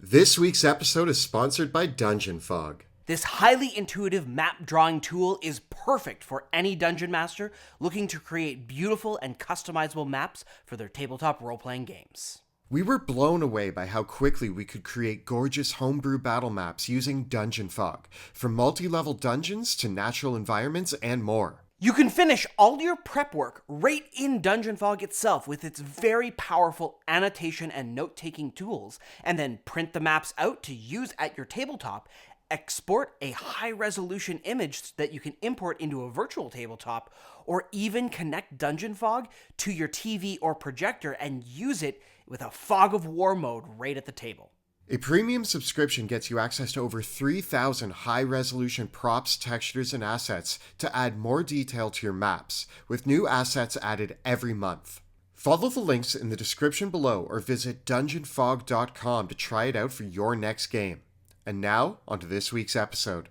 This week's episode is sponsored by Dungeon Fog. This highly intuitive map drawing tool is perfect for any dungeon master looking to create beautiful and customizable maps for their tabletop role-playing games. We were blown away by how quickly we could create gorgeous homebrew battle maps using Dungeon Fog, from multi-level dungeons to natural environments and more. You can finish all your prep work right in Dungeon Fog itself with its very powerful annotation and note-taking tools, and then print the maps out to use at your tabletop, export a high-resolution image that you can import into a virtual tabletop, or even connect Dungeon Fog to your TV or projector and use it with a Fog of War mode right at the table. A premium subscription gets you access to over 3,000 high-resolution props, textures, and assets to add more detail to your maps, with new assets added every month. Follow the links in the description below or visit dungeonfog.com to try it out for your next game. And now, onto this week's episode.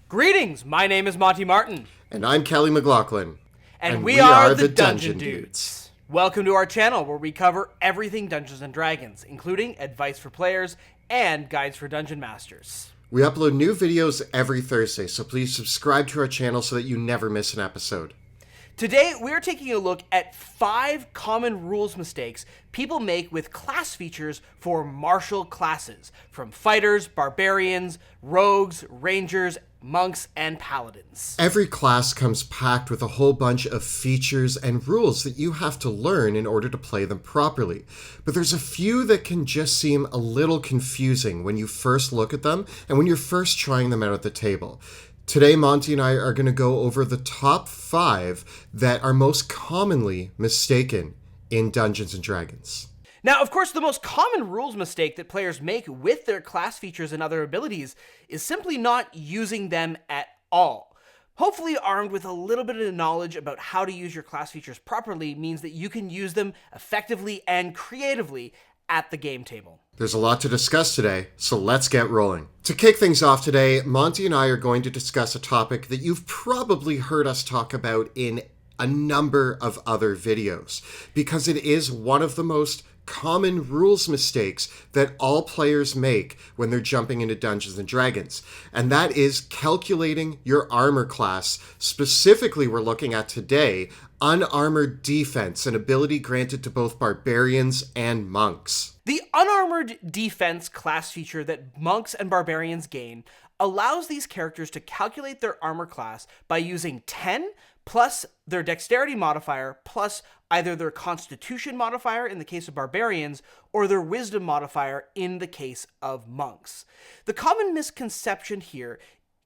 Greetings, my name is Monty Martin. And I'm Kelly McLaughlin. And we are the Dungeon Dudes. Welcome to our channel where we cover everything Dungeons & Dragons, including advice for players and guides for dungeon masters. We upload new videos every Thursday, so please subscribe to our channel so that you never miss an episode. Today, we're taking a look at 5 common rules mistakes people make with class features for martial classes, from fighters, barbarians, rogues, rangers, monks, and paladins. Every class comes packed with a whole bunch of features and rules that you have to learn in order to play them properly. But there's a few that can just seem a little confusing when you first look at them and when you're first trying them out at the table. Today, Monty and I are going to go over the top 5 that are most commonly mistaken in Dungeons & Dragons. Now, of course, the most common rules mistake that players make with their class features and other abilities is simply not using them at all. Hopefully, armed with a little bit of knowledge about how to use your class features properly means that you can use them effectively and creatively at the game table. There's a lot to discuss today, so let's get rolling. To kick things off today, Monty and I are going to discuss a topic that you've probably heard us talk about in a number of other videos, because it is one of the most common rules mistakes that all players make when they're jumping into Dungeons & Dragons, and that is calculating your armor class. Specifically, we're looking at today Unarmored Defense, an ability granted to both barbarians and monks. The Unarmored Defense class feature that monks and barbarians gain allows these characters to calculate their armor class by using 10 plus their dexterity modifier plus either their constitution modifier in the case of barbarians or their wisdom modifier in the case of monks. The common misconception here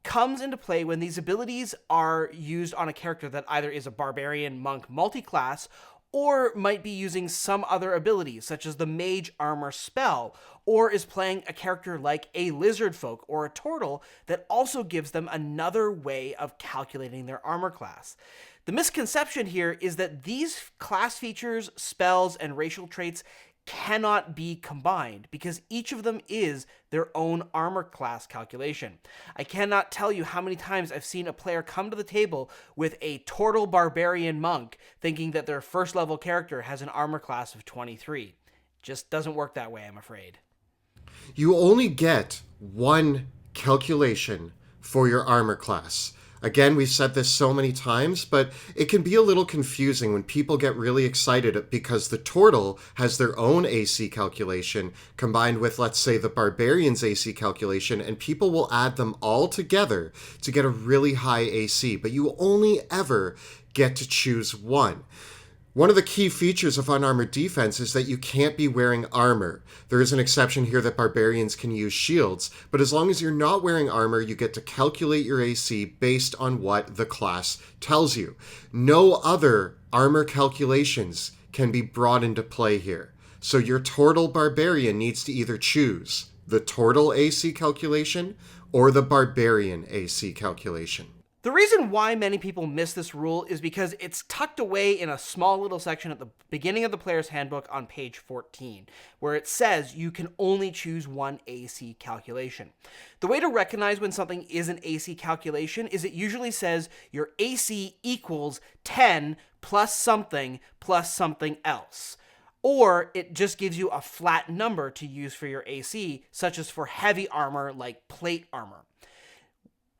comes into play when these abilities are used on a character that either is a barbarian monk multiclass or might be using some other abilities, such as the Mage Armor spell, or is playing a character like a Lizard Folk or a Turtle that also gives them another way of calculating their armor class. The misconception here is that these class features, spells, and racial traits cannot be combined because each of them is their own armor class calculation. I cannot tell you how many times I've seen a player come to the table with a Turtle Barbarian Monk thinking that their first level character has an armor class of 23. Just doesn't work that way, I'm afraid. You only get one calculation for your armor class. Again, we've said this so many times, but it can be a little confusing when people get really excited because the Turtle has their own AC calculation combined with, let's say, the Barbarian's AC calculation, and people will add them all together to get a really high AC, but you only ever get to choose one. One of the key features of Unarmored Defense is that you can't be wearing armor. There is an exception here that barbarians can use shields, but as long as you're not wearing armor, you get to calculate your AC based on what the class tells you. No other armor calculations can be brought into play here. So your Turtle Barbarian needs to either choose the Turtle AC calculation or the Barbarian AC calculation. The reason why many people miss this rule is because it's tucked away in a small little section at the beginning of the player's handbook on page 14, where it says you can only choose one AC calculation. The way to recognize when something is an AC calculation is it usually says your AC equals 10 plus something else. or it just gives you a flat number to use for your AC, such as for heavy armor like plate armor.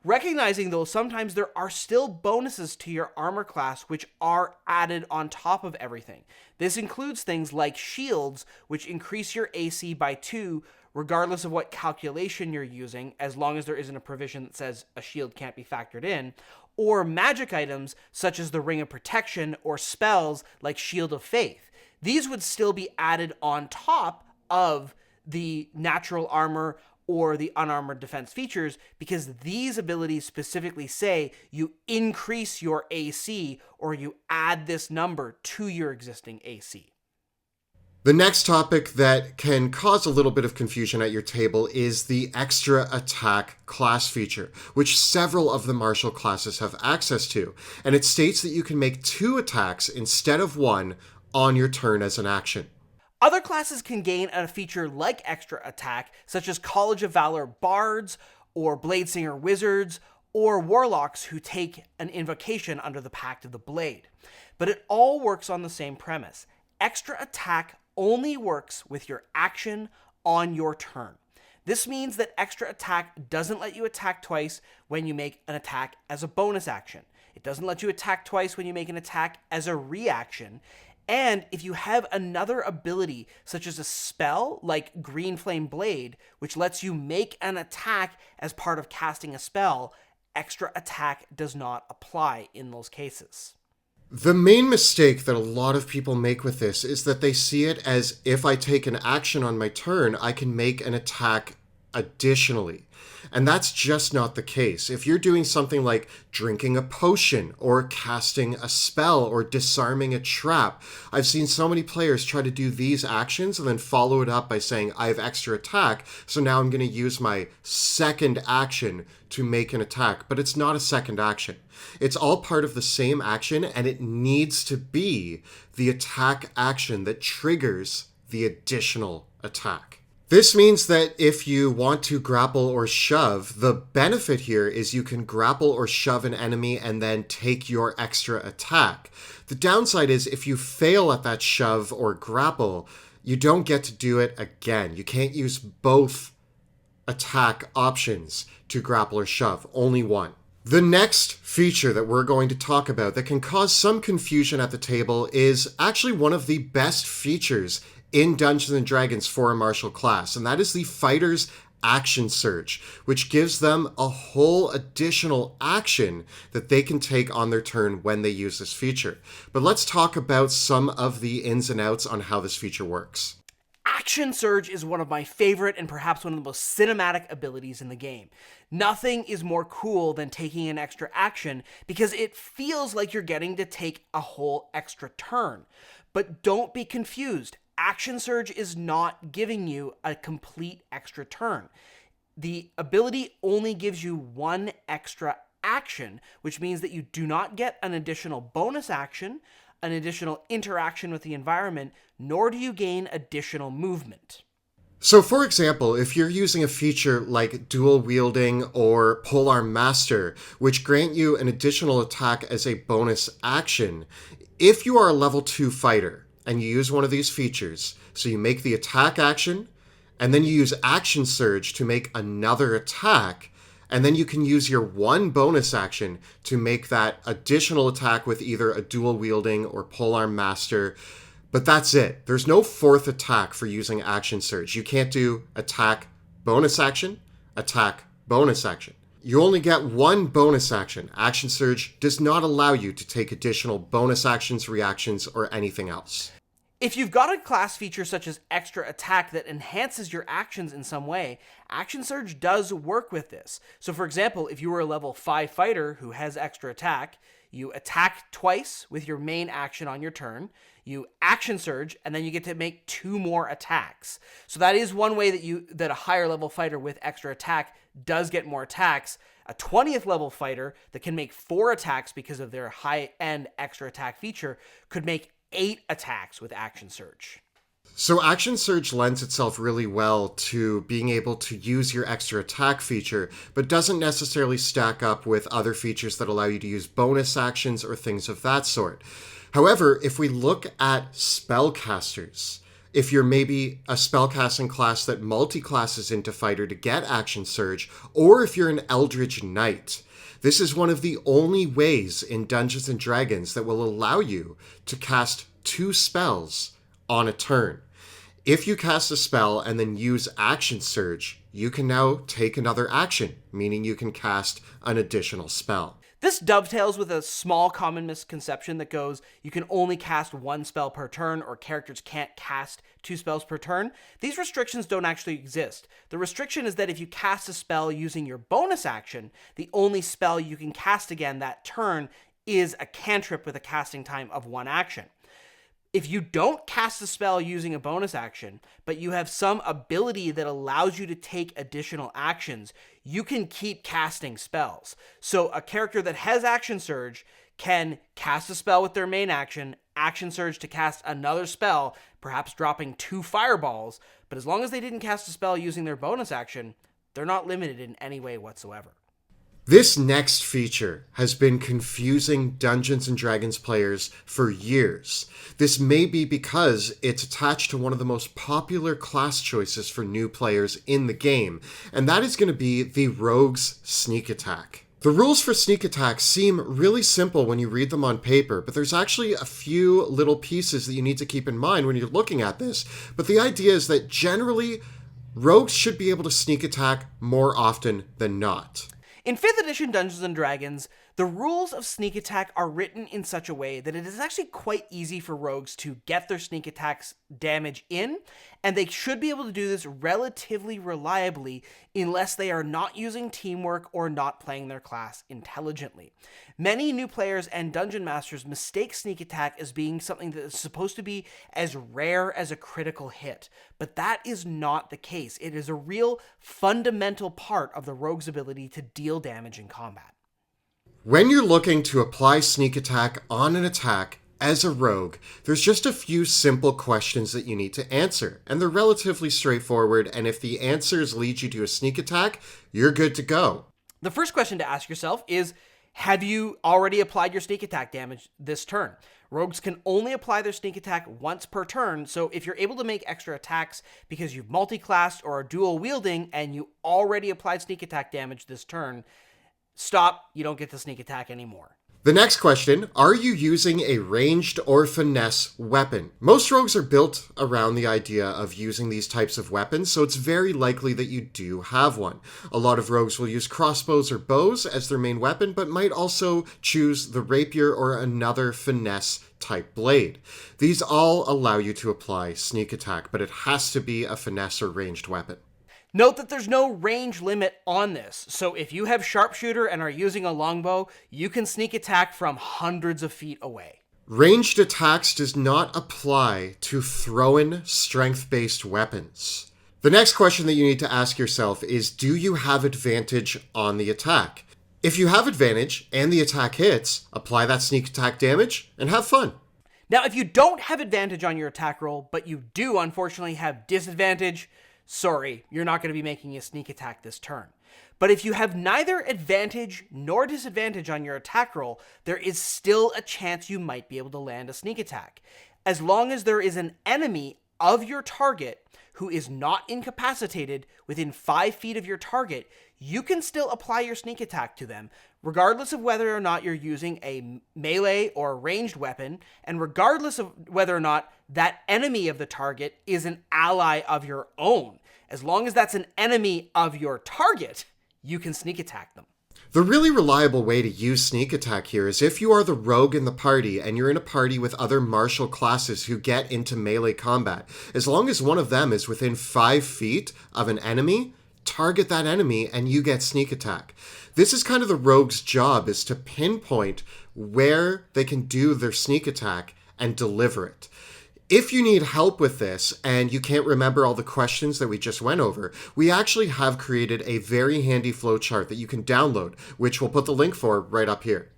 Recognizing, though, sometimes there are still bonuses to your armor class which are added on top of everything. This includes things like shields, which increase your AC by 2 regardless of what calculation you're using, as long as there isn't a provision that says a shield can't be factored in, or magic items such as the Ring of Protection or spells like Shield of Faith. These would still be added on top of the natural armor or the Unarmored Defense features, because these abilities specifically say you increase your AC or you add this number to your existing AC. The next topic that can cause a little bit of confusion at your table is the extra attack class feature, which several of the martial classes have access to, and it states that you can make 2 attacks instead of 1 on your turn as an action. Other classes can gain a feature like extra attack, such as College of Valor bards, or Bladesinger wizards, or warlocks who take an invocation under the Pact of the Blade. But it all works on the same premise. Extra attack only works with your action on your turn. This means that extra attack doesn't let you attack twice when you make an attack as a bonus action. It doesn't let you attack twice when you make an attack as a reaction. And if you have another ability, such as a spell like Green Flame Blade, which lets you make an attack as part of casting a spell, extra attack does not apply in those cases. The main mistake that a lot of people make with this is that they see it as if I take an action on my turn, I can make an attack additionally. And that's just not the case. If you're doing something like drinking a potion or casting a spell or disarming a trap, I've seen so many players try to do these actions and then follow it up by saying, I have extra attack, so now I'm going to use my second action to make an attack. But it's not a second action. It's all part of the same action, and it needs to be the attack action that triggers the additional attack. This means that if you want to grapple or shove, the benefit here is you can grapple or shove an enemy and then take your extra attack. The downside is if you fail at that shove or grapple, you don't get to do it again. You can't use both attack options to grapple or shove, only one. The next feature that we're going to talk about that can cause some confusion at the table is actually one of the best features in Dungeons & Dragons for a martial class, and that is the Fighter's Action Surge, which gives them a whole additional action that they can take on their turn when they use this feature. But let's talk about some of the ins and outs on how this feature works. Action Surge is one of my favorite and perhaps one of the most cinematic abilities in the game. Nothing is more cool than taking an extra action because it feels like you're getting to take a whole extra turn. But don't be confused. Action Surge is not giving you a complete extra turn. The ability only gives you one extra action, which means that you do not get an additional bonus action, an additional interaction with the environment, nor do you gain additional movement. So for example, if you're using a feature like Dual Wielding or Polearm Master, which grant you an additional attack as a bonus action, if you are a level 2 fighter, and you use one of these features, so you make the attack action, and then you use Action Surge to make another attack, and then you can use your one bonus action to make that additional attack with either a Dual Wielding or Polearm Master. But that's it. There's no fourth attack for using Action Surge. You can't do attack, bonus action, attack, bonus action. You only get one bonus action. Action Surge does not allow you to take additional bonus actions, reactions, or anything else. If you've got a class feature such as extra attack that enhances your actions in some way, Action Surge does work with this. So for example, if you were a level 5 fighter who has extra attack, you attack twice with your main action on your turn, you Action Surge, and then you get to make 2 more attacks. So that is one way that a higher level fighter with extra attack does get more attacks. A 20th level fighter that can make 4 attacks because of their high-end extra attack feature could make 8 attacks with Action Surge. So Action Surge lends itself really well to being able to use your extra attack feature, but doesn't necessarily stack up with other features that allow you to use bonus actions or things of that sort. However, if we look at spellcasters, if you're maybe a spellcasting class that multi-classes into fighter to get action surge, or if you're an Eldritch Knight, this is one of the only ways in Dungeons & Dragons that will allow you to cast 2 spells on a turn. If you cast a spell and then use action surge, you can now take another action, meaning you can cast an additional spell. This dovetails with a small common misconception that goes, you can only cast 1 spell per turn, or characters can't cast 2 spells per turn. These restrictions don't actually exist. The restriction is that if you cast a spell using your bonus action, the only spell you can cast again that turn is a cantrip with a casting time of 1 action. If you don't cast a spell using a bonus action, but you have some ability that allows you to take additional actions, you can keep casting spells. So a character that has action surge can cast a spell with their main action surge to cast another spell, perhaps dropping 2 fireballs, but as long as they didn't cast a spell using their bonus action, they're not limited in any way whatsoever. This next feature has been confusing Dungeons & Dragons players for years. This may be because it's attached to one of the most popular class choices for new players in the game, and that is going to be the Rogue's Sneak Attack. The rules for Sneak Attack seem really simple when you read them on paper, but there's actually a few little pieces that you need to keep in mind when you're looking at this. But the idea is that generally, rogues should be able to sneak attack more often than not. In 5th edition Dungeons & Dragons, the rules of sneak attack are written in such a way that it is actually quite easy for rogues to get their sneak attacks damage in, and they should be able to do this relatively reliably unless they are not using teamwork or not playing their class intelligently. Many new players and dungeon masters mistake sneak attack as being something that is supposed to be as rare as a critical hit, but that is not the case. It is a real fundamental part of the rogue's ability to deal damage in combat. When you're looking to apply sneak attack on an attack as a rogue, there's just a few simple questions that you need to answer, and they're relatively straightforward, and if the answers lead you to a sneak attack, you're good to go. The first question to ask yourself is, have you already applied your sneak attack damage this turn? Rogues can only apply their sneak attack once per turn, so if you're able to make extra attacks because you've multi-classed or are dual wielding and you already applied sneak attack damage this turn, stop, you don't get to sneak attack anymore. The next question, are you using a ranged or finesse weapon? Most rogues are built around the idea of using these types of weapons, so it's very likely that you do have one. A lot of rogues will use crossbows or bows as their main weapon, but might also choose the rapier or another finesse type blade. These all allow you to apply sneak attack, but it has to be a finesse or ranged weapon. Note that there's no range limit on this, so if you have sharpshooter and are using a longbow, you can sneak attack from hundreds of feet away. Ranged attacks does not apply to thrown strength-based weapons. The next question that you need to ask yourself is, do you have advantage on the attack? If you have advantage and the attack hits, apply that sneak attack damage and have fun. Now, if you don't have advantage on your attack roll, but you do unfortunately have disadvantage, sorry, you're not going to be making a sneak attack this turn. But if you have neither advantage nor disadvantage on your attack roll, there is still a chance you might be able to land a sneak attack. As long as there is an enemy of your target who is not incapacitated within 5 feet of your target, you can still apply your sneak attack to them, regardless of whether or not you're using a melee or a ranged weapon, and regardless of whether or not that enemy of the target is an ally of your own. As long as that's an enemy of your target, you can sneak attack them. The really reliable way to use sneak attack here is if you are the rogue in the party and you're in a party with other martial classes who get into melee combat. As long as one of them is within 5 feet of an enemy, target that enemy and you get sneak attack. This is kind of the rogue's job, is to pinpoint where they can do their sneak attack and deliver it. If you need help with this and you can't remember all the questions that we just went over, we actually have created a very handy flowchart that you can download, which we'll put the link for right up here.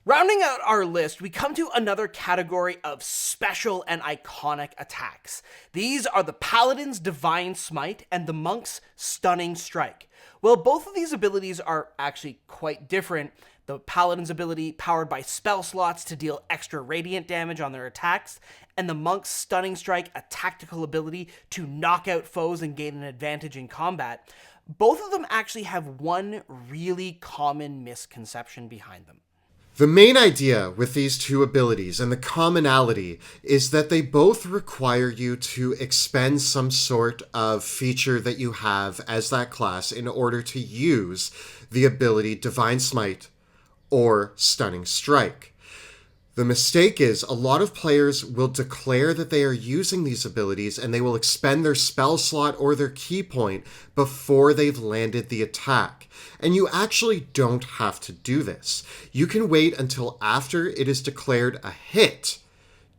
Rounding out our list, we come to another category of special and iconic attacks. These are the Paladin's Divine Smite and the Monk's Stunning Strike. Well, both of these abilities are actually quite different. The Paladin's ability powered by spell slots to deal extra radiant damage on their attacks, and the Monk's Stunning Strike, a tactical ability to knock out foes and gain an advantage in combat. Both of them actually have one really common misconception behind them. The main idea with these two abilities and the commonality is that they both require you to expend some sort of feature that you have as that class in order to use the ability Divine Smite or Stunning Strike. The mistake is a lot of players will declare that they are using these abilities and they will expend their spell slot or their key point before they've landed the attack. And you actually don't have to do this. You can wait until after it is declared a hit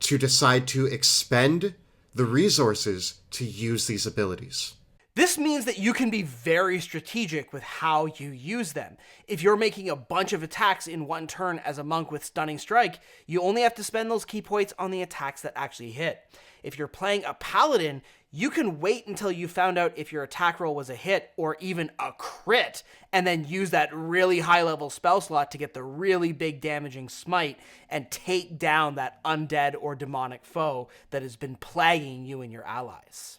to decide to expend the resources to use these abilities. This means that you can be very strategic with how you use them. If you're making a bunch of attacks in one turn as a monk with Stunning Strike, you only have to spend those key points on the attacks that actually hit. If you're playing a Paladin, you can wait until you found out if your attack roll was a hit or even a crit, and then use that really high level spell slot to get the really big damaging smite and take down that undead or demonic foe that has been plaguing you and your allies.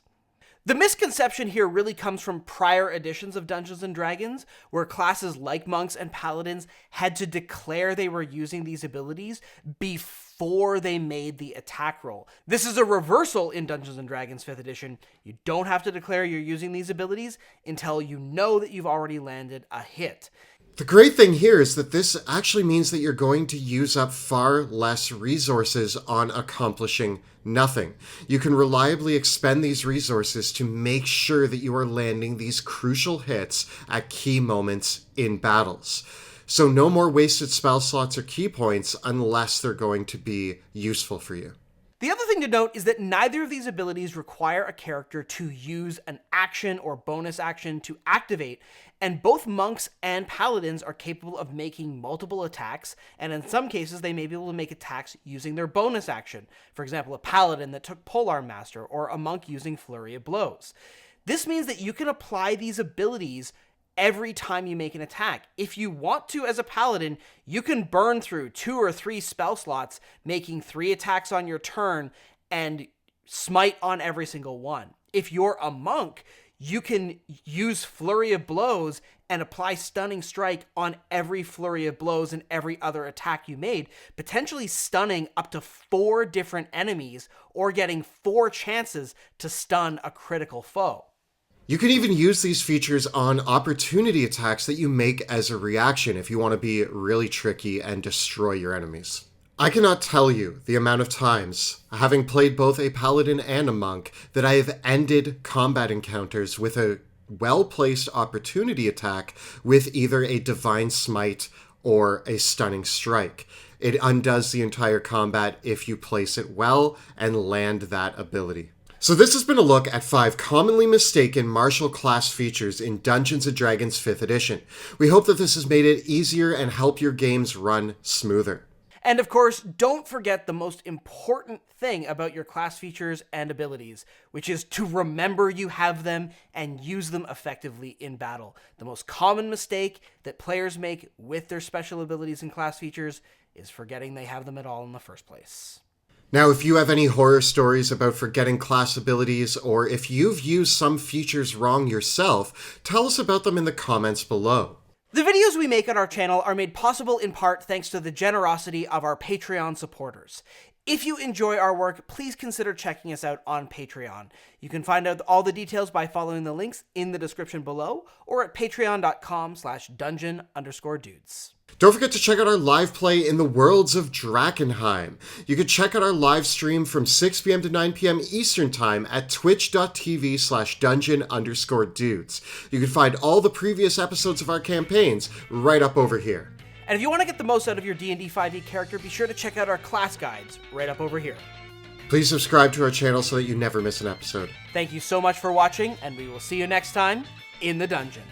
The misconception here really comes from prior editions of Dungeons & Dragons, where classes like monks and paladins had to declare they were using these abilities before they made the attack roll. This is a reversal in Dungeons & Dragons 5th edition. You don't have to declare you're using these abilities until you know that you've already landed a hit. The great thing here is that this actually means that you're going to use up far less resources on accomplishing nothing. You can reliably expend these resources to make sure that you are landing these crucial hits at key moments in battles. So no more wasted spell slots or key points unless they're going to be useful for you. The other thing to note is that neither of these abilities require a character to use an action or bonus action to activate, and both monks and paladins are capable of making multiple attacks, and in some cases they may be able to make attacks using their bonus action. For example, a paladin that took Polearm Master, or a monk using Flurry of Blows. This means that you can apply these abilities every time you make an attack. If you want to as a paladin, you can burn through 2 or 3 spell slots, making 3 attacks on your turn and smite on every single one. If you're a monk, you can use Flurry of Blows and apply Stunning Strike on every Flurry of Blows and every other attack you made, potentially stunning up to 4 different enemies or getting 4 chances to stun a critical foe. You can even use these features on opportunity attacks that you make as a reaction if you want to be really tricky and destroy your enemies. I cannot tell you the amount of times, having played both a paladin and a monk, that I have ended combat encounters with a well-placed opportunity attack with either a Divine Smite or a Stunning Strike. It undoes the entire combat if you place it well and land that ability. So this has been a look at 5 commonly mistaken martial class features in Dungeons & Dragons 5th edition. We hope that this has made it easier and help your games run smoother. And of course, don't forget the most important thing about your class features and abilities, which is to remember you have them and use them effectively in battle. The most common mistake that players make with their special abilities and class features is forgetting they have them at all in the first place. Now, if you have any horror stories about forgetting class abilities, or if you've used some features wrong yourself, tell us about them in the comments below. The videos we make on our channel are made possible in part thanks to the generosity of our Patreon supporters. If you enjoy our work, please consider checking us out on Patreon. You can find out all the details by following the links in the description below or at patreon.com/dungeon_dudes. Don't forget to check out our live play in the worlds of Drakenheim. You can check out our live stream from 6 p.m. to 9 p.m. Eastern Time at twitch.tv/dungeon_dudes. You can find all the previous episodes of our campaigns right up over here. And if you want to get the most out of your D&D 5e character, be sure to check out our class guides right up over here. Please subscribe to our channel so that you never miss an episode. Thank you so much for watching, and we will see you next time in the dungeon.